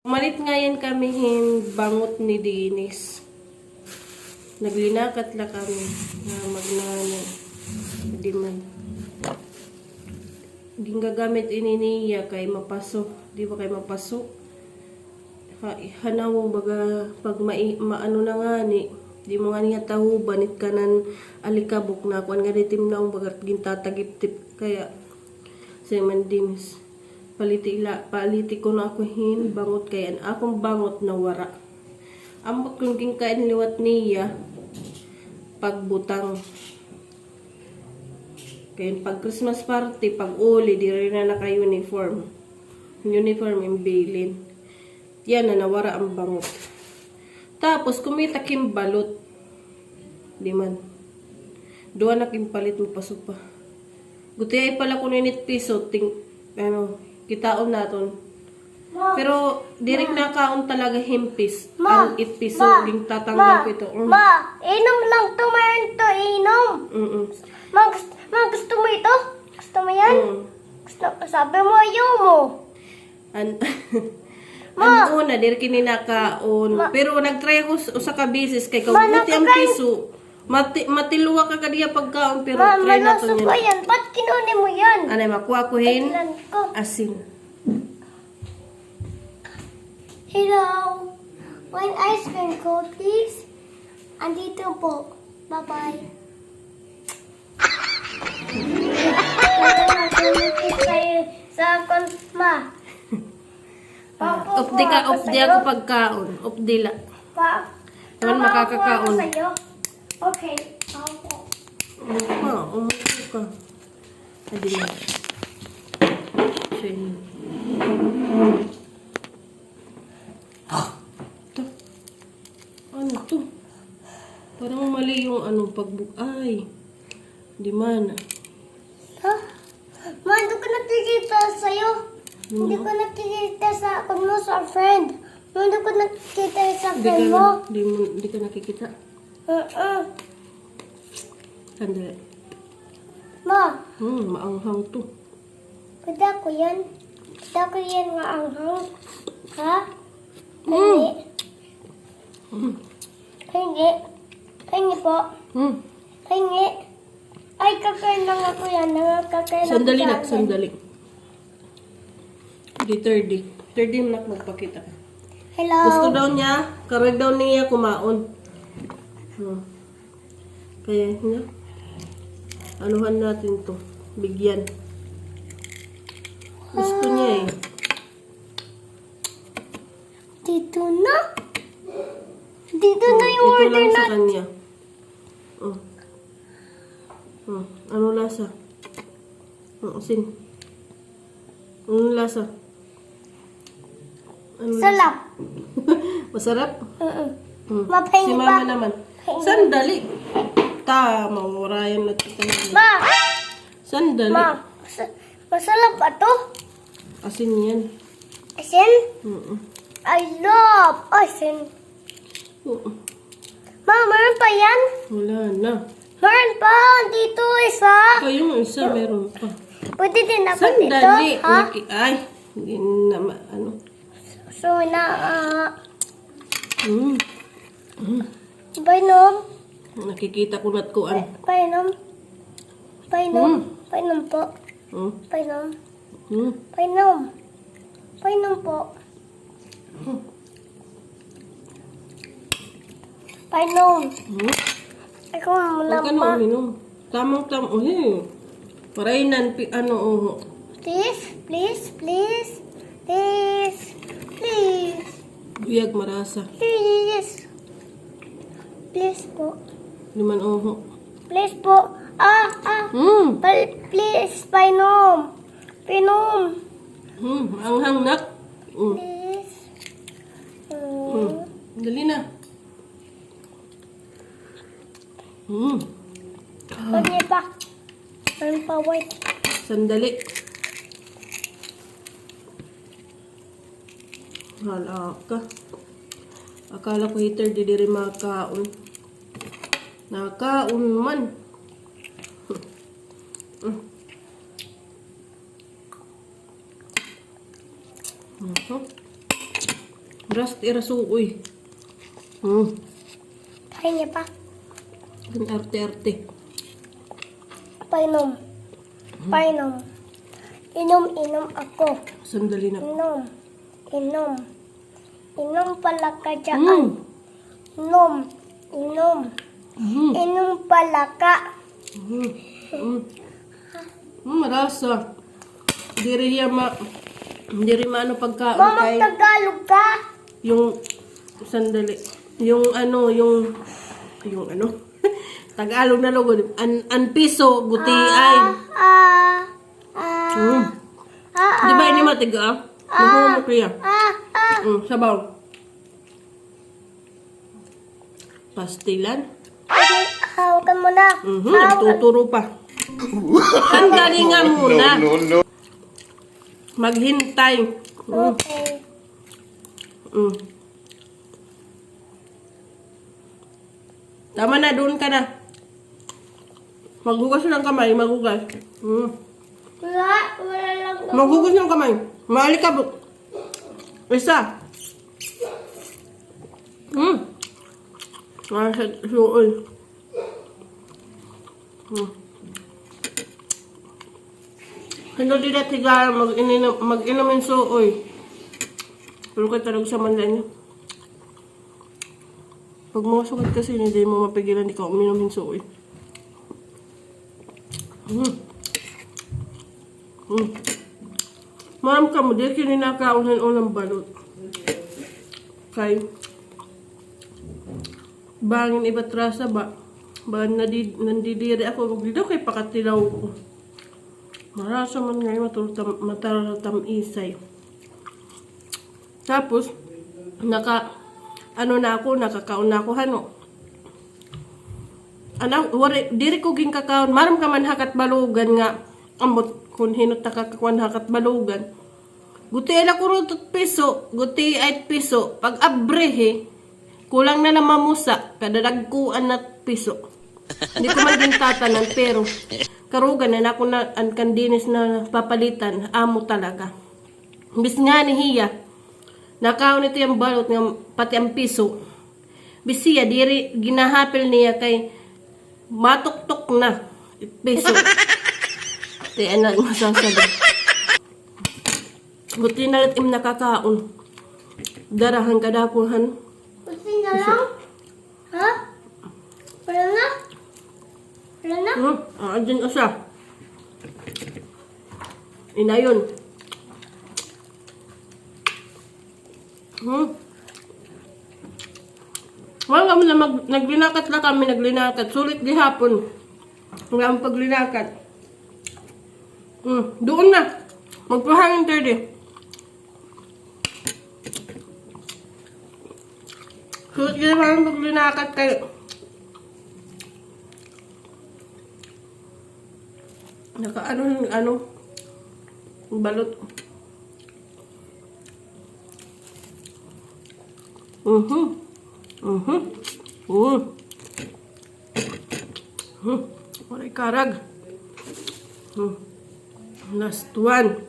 Umalit ngayon kami bangot ni Dinis. Naglinakat la kami na magnanay. Hindi man. Hindi gagamit ininiya kay mapaso. Di ba kay mapaso? Hanawong baga pag maano na nga ni. Di mo nga niya tahuban it kanan alikabok na kuan nga ditim na baga gintatagip-tip kaya si Mandimis. Paliti ko na ako bangot kaya akong bangot na wara. Ambot kong kain liwat niya pagbutang. Kaya pag Christmas party, pag uli, di rin na naka-uniform. Uniform imbilin. Yan na nawara ang bangot. Tapos kumita kimbalot. Di man. Doa na kimpalit mo pasok pa. Gutiyay pala ko ninit piso, kitaon naton. Pero direk na kaon talaga himpis. Ang itpiso ging tatanggap ito. Ma, inom lang to, mayroon to inom. Ma, gusto mo ito? Gusto mo yan? Sabi mo ayaw mo. Ang una, direk kaon. Pero nagtry ako sa kabisis kay kabuti ang piso. Matiluwa ka kadiya pagkaon pero try na to malaso pa yan. Ba't kinunin mo yan? Anay, makuha ko hin ko. asin. Hello. One ice cream cone, please. Andito po. Bye-bye. Sa ma. Opdi ako pagkaon. Opdila. Naman makakakaon. Okay. Umupo ka. Adila. Siya yun. Ano to? Parang mali yung pagbukay. Di man. Ha? Ma, hindi ko nakikita sa'yo. Hindi ko nakikita sa sa friend. Hindi ko nakikita sa friend mo. Hindi ka nakikita? Sandali. Ma. Maanghang to. Kada ko yan. Kada ko yan maanghang. Ha? Hindi. Hindi. Hindi po. Hindi. Ay, kakain lang ako yan. Kakain Sandali na, sandali. Di 30. 30 na magpakita ka. Hello. Gusto daw niya, karag daw niya kumaon. Kaya niya, anuhan natin to. Bigyan. Gusto niya eh. Dito na. Dito na yung Ito order lang na. sa kanya. Ano lasa? Asin. Ano lasa? Salap. Masarap? Si Mapahingi mama pa. naman. Sandali. Mawarayan na ito. Ma. Sandali. Ma. Masalap ba to? Asin yan. Asin? I love asin. Ma, meron pa yan? Wala na. Meron pa. Dito isa. Ito yung isa, meron pa. Pwede din ako dito. Sandali. Ha? Ay, hindi na So, na, Mm. painom. Nakikita ko na't kuan. Painom. Painom. Painom po. Painom. Painom. Painom po. Painom. Ikaw Huwag ka na uminom. Tamang-tamang. Parainan, Please, please, please. Please. Please. Buyag marasa. Please. Please po. Liman Please po. Please, painom. Painom. Anghang nak. Please. Dali na. Pwede pa. Meron pa white. Sandali. Hala ka. Akala ko hater di diri makaon. Nakaon man. Ras irasuoy. Kaya niya pa. Ang arte-arte. Painom. Painom. Inom ako. Sandali na. Inom. Inom pala ka dyan. Inom. Inom pala ka. Marasa. Diri maano pagkaon Mama, kay Tagalog ka. yung sandali. Yung ano. Tagalog na lugod. An piso guti ay. Di ba ini matiga? Nahulog ko yan. Sabaw. Pastilan. Hawakan mo na. Nagtuturo pa. Ang galingan muna. No. Maghintay. Okay. Tama na, doon ka na. Maghugas ng kamay, maghugas. Wala lang. Maghugas ng kamay. Maalikabok. Isa. Nasa suol. Hindi din na tiga mag-inom yung suoy. Pero ka talaga sa manla niyo. Pag mga sukat kasi, hindi mo mapigilan, di ka uminom yung suoy. Maram ka mo, di kininakaunan ulang balot. Kay bangin iba't rasa ba? Ba nandidiri ako, dito kay pakatilaw ko. Marasa man ngayon mataratam isay. Tapos, nakakaon na ako, hano. Diri ko ging kakaon, maram ka man hakat balugan nga, ambot kung hinot nakakakuan hakat balugan. Guti ala ko rin piso, guti 8 piso, pag abrehe, kulang na mamusa, kadadagkuan na piso. Hindi ko man din tatanan, pero karugan na ako na ang kandinis na papalitan, amo talaga. Bis nga ni Hiya, nakaon ito yung balot nga pati ang piso. Bis siya, diri ginahapil niya kay matuktok na piso. Kaya na masasabi. Buti na rin nakakaon. Darahan kadapuhan. Buti na lang? Ha? Wala na? Wala na? Dyan asa. Inayon. Wala kami na naglinakat na kami, naglinakat. Sulit di hapon. Wala ang paglinakat. Doon na. Magpahangin 30. Sulit di hapon paglinakat kayo. Ano, balot. Waray karag. Last one.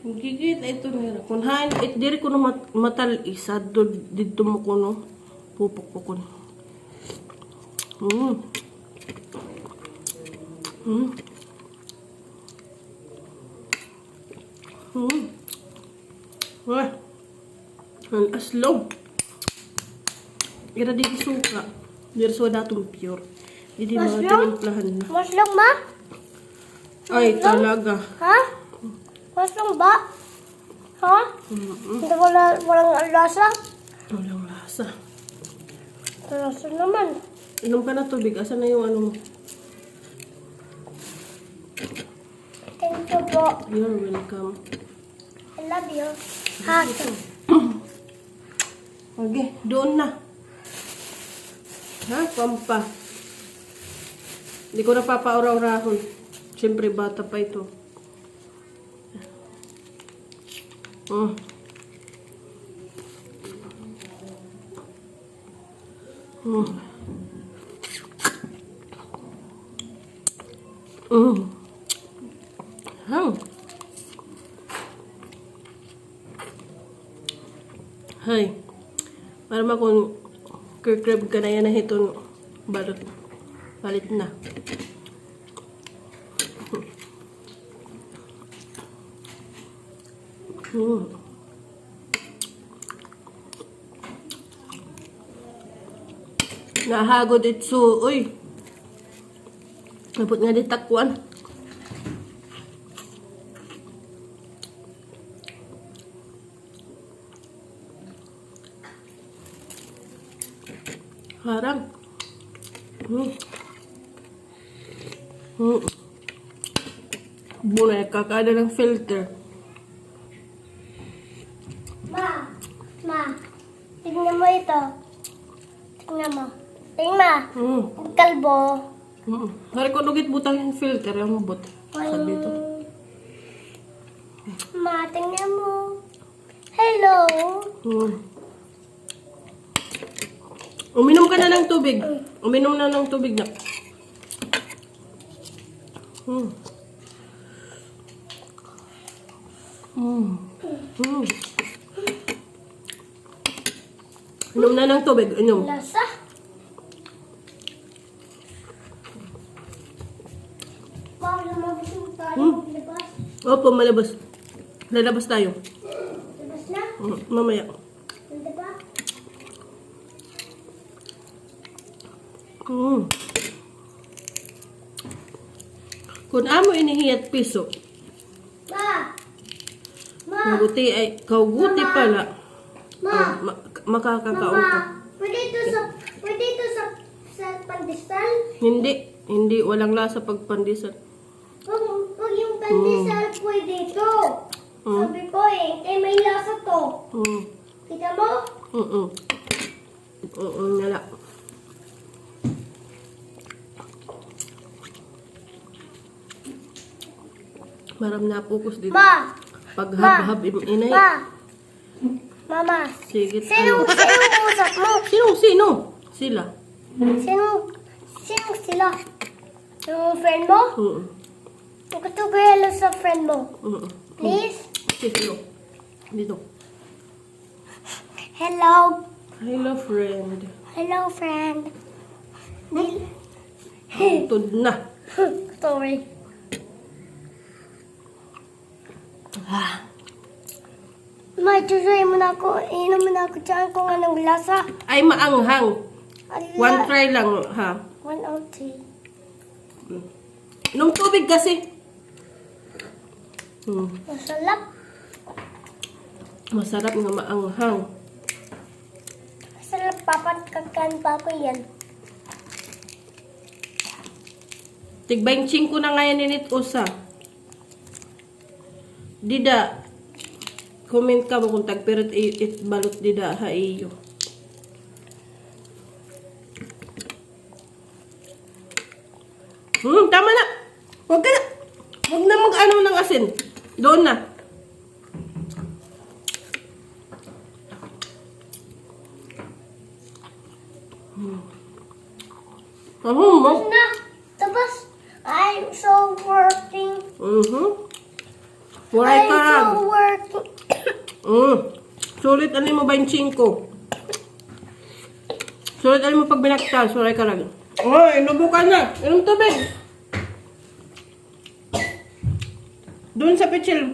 Gigit ito nila. Kung hain, diri ko na matal isa dito mo ko no. Pupok ko kun. Wah. Ang aslong. Ira di suka. Diri so datong pure. Hindi mga tinimplahan na. Maslong ma? Ay, talaga. Ha? Maslong ba? Ha? Hindi walang lasa? Walang lasa. Lasa naman. Inom ka na tubig. Asan na yung ano mo? Thank you po. You're welcome. I love you. Ha? Okay, doon na. Ha? Pampa. Hindi ko na papaura-urahon. Siyempre, bata pa ito. Hay. Para makon kirkrib ka na yan na hiton balot. Palit na. Nahagod itso. Uy. Napot nga di takwan. Harang. Bunay, kakada ng filter. Ma, tingnan mo ito. Tingnan mo. Tingnan mo. Ang kalbo. Hari ko nugit butang yung filter, yung mabot. Sabi ito. Ma, tingnan mo. Hello. Uminom ka na ng tubig. Uminom na ng tubig na. Inom na ng tubig. Inom. Lasa. Ma, lumabas yung tayo. Labas. Opo, malabas. Lalabas tayo. Labas na. Mamaya. Diba? Kung amo inihiyat piso, Ma. mabuti ay kauguti pala. Ma. Makakakaon ka. Pwede ito sa pandesal? Hindi, walang lasa pag pandisan. Pag yung pandesal, pwede ito. Sabi ko may lasa to. Kita mo? Nala. Maram na focus dito. Ma. Paghab-hab inay. Mama. Sige. Sino usap mo? Sino? Sila. Sino sila? Yung friend mo? Gusto ko hello sa friend mo. Please? Sino? Dito. Hello. Hello, friend. Hello, friend. Tud na. Sorry. Ma, tuloy mo na ako. Inom mo na ako dyan kung anong lasa. Ay, maanghang. One try lang, ha? 103. Inom tubig kasi. Masarap. Masarap nga maanghang. Masarap, papatkakan pa ko yan. Tigbainching ko na ngayon init usa. Dida. Comment ka mo kung tagpirit it balot dida ha iyo. Tama na. Huwag ka na. Huwag na mag-ano ng asin. Doon na. Mo. Na, tapos, I'm so working. Waray I'm ka. so working. Sulit ano mo 25. Sulit ano mo pag binaktal. Waray ka lang. Oh, inubo ka na. Inom tubig. Doon sa pichil.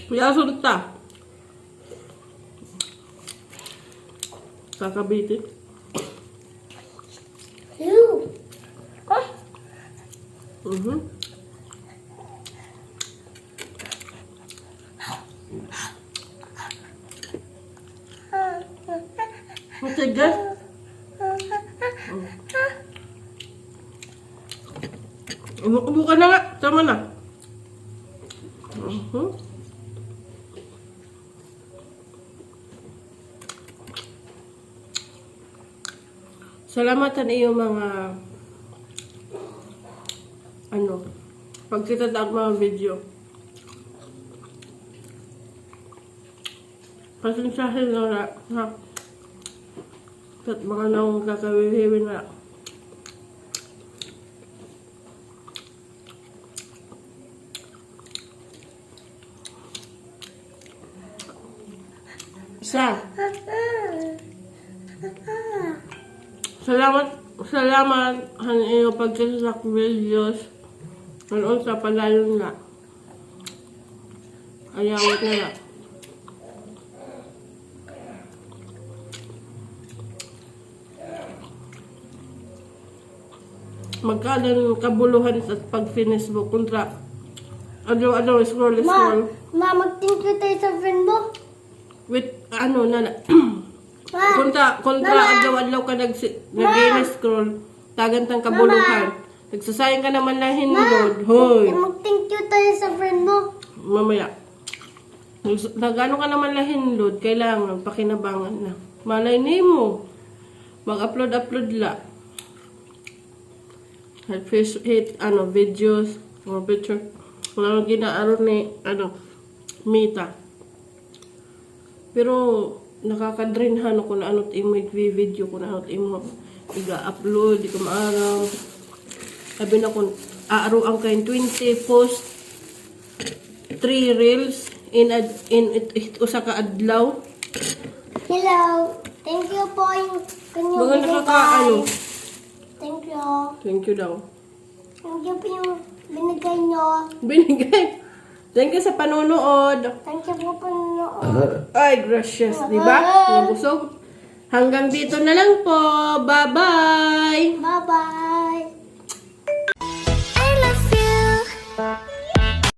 Kuya, sunod ta. Kakabitin. You. Huh? Matigas. Ubo ka na nga. Tama na. Salamatan iyo mga pagkita ang mga video. Pasensyahin na ha. At mga nang kakawiwiwin na. Isa. Salamat han iyo pagkita sa videos. Ano sa palayon na. Ayawat na na. Magkalan kabuluhan sa pag-Facebook kontra scroll. Ma, mag-thank you tayo sa friend mo. With na Ma, kontra adlaw ka nag-scroll tagantang kabuluhan. Nagsasayang ka naman lang hinulod. Hoy, mag-thank you tayo sa friend mo. mamaya. Nagano ka naman lang hinulod, kailangan pakinabangan na. Malay nimo. Mag-upload la. Videos, mga picture. Wala nang ginaaron ni, Mita. Pero, nakaka-drainhan ako na ano't imo i-video ko na ano't imo iga-upload, di ko maaraw. Sabi na kung aaraw ang kain 20 post, 3 reels, in usa ka adlaw. Hello. Thank you po yung kanyang Mga nakakaano. Thank you. Thank you daw. Thank you po yung binigay nyo. Binigay. Thank you sa panonood. Thank you po po noon. Ay, gracious, di ba? Nabusog. Hanggang dito na lang po. Bye-bye! Bye-bye.